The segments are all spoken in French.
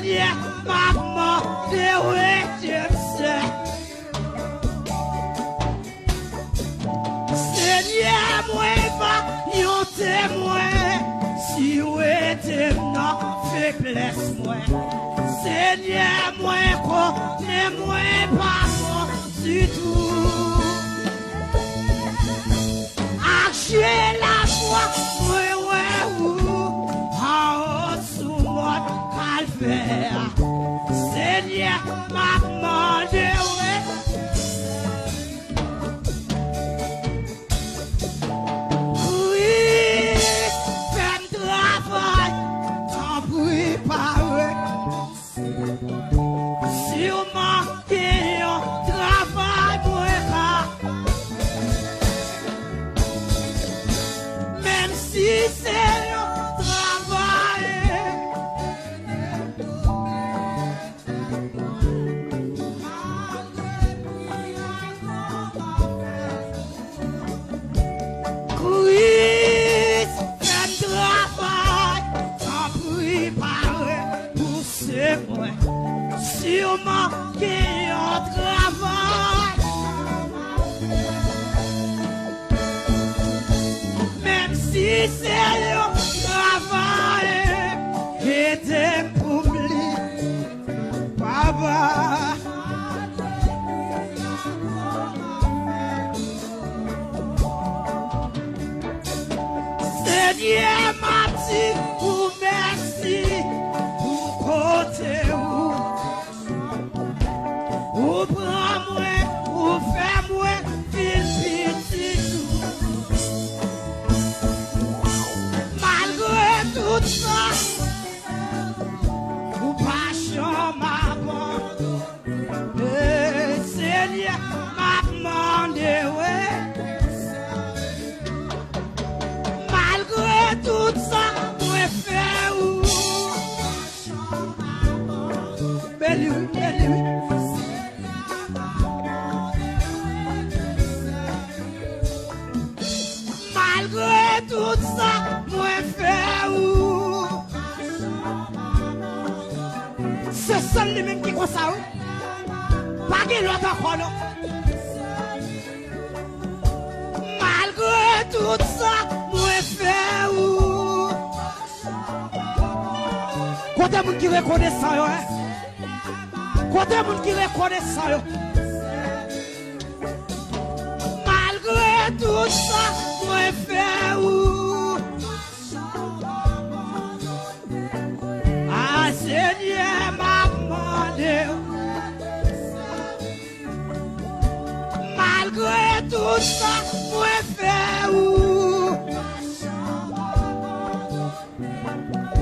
Seigneur, maman, ouais, Dieu sait. Seigneur, moi, va, yon témoin. Si ouais, t'es non, faiblesse, moi. Seigneur, moi, connais, moi, pas moi, du tout. J'ai la foi, ouais, en haut sous mon calvaire. Seigneur, m'a demandé, ouais. Oui, fais un travail, t'en prie pas, ouais. Sûrement qu'il y a un travail, moi, si c'est un travail, Christ, un travail, t'en préparer pour c'est moi. Sûrement qu'il y a un travail. Si c'est le travail, aidez pour m'oublier, papa. Seigneur, m'a dit pour merci, pour côté où prends-moi, pour faire-moi, petit. Tout ça, ou passion m'abandonne. Seigneur m'a demandé, ouais. Malgré tout ça, moi fais où? Belle, malgré tout ça, moi fais où? C'est seul lui-même qui croit ça, pas que l'autre encore, non. Malgré tout ça, moi fais où? Côté moun qui reconnaît ça, hein? Côté moun qui reconnaît ça, malgré tout ça, moi fais où? Ah, Seigneur, m'a demandé. Malgré tout ça, moi fais où?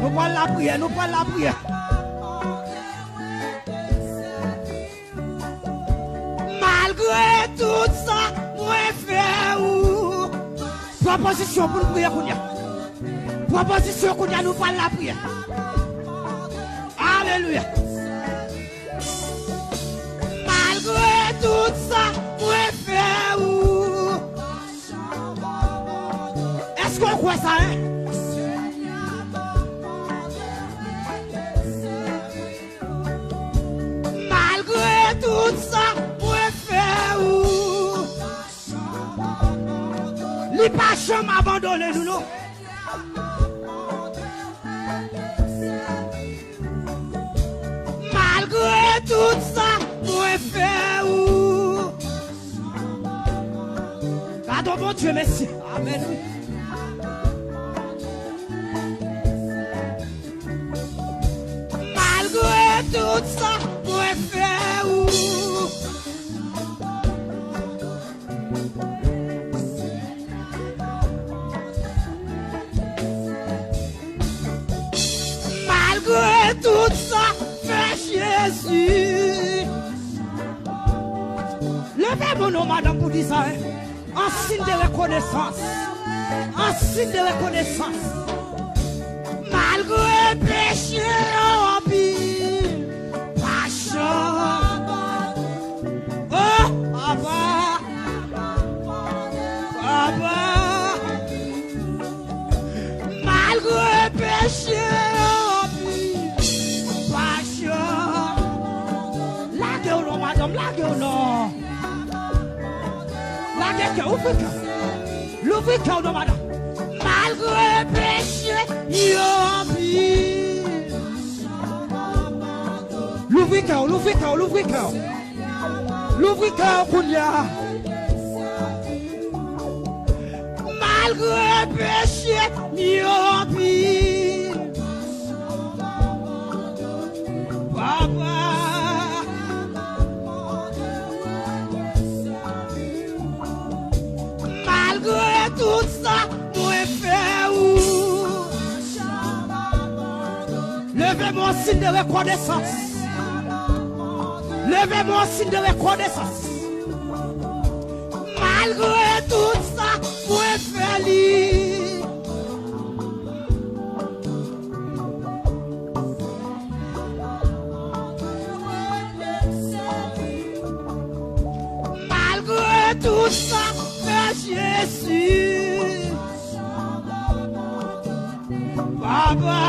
Nous parlons la prière, nous parlons la prière. Malgré tout ça, moi fais où? Proposition pour nous prier, Kounia. Proposition, Kounia, nous parlons la prière. Alléluia. Malgré tout ça, moi fais où? Est-ce qu'on croit ça, hein? Malgré tout ça, moi fais où? Les pas jamais abandonné, nous, non? Malgré tout ça, moi fais où? Pardon, mon Dieu, merci. Amen. Malgré tout ça, moi fais où? Malgré tout ça, fais Jésus. Levez mon nom, madame, pour dire ça. Hein? En signe de reconnaissance. En signe de reconnaissance. Malgré péché, oh, passion. Oh, papa. Papa. Malgré péché, oh, passion. L'ouvre cœur, non, madame. Malgré péché, yon pile. L'ouvre cœur. L'ouvre cœur, Kounia. Malgré péché, yon pile. Papa. Malgré tout ça, moi fait où? Levez mon signe de reconnaissance. Levez mon signe de reconnaissance. Malgré tout ça, moi fait lui. Malgré tout ça, Jésus, Papa,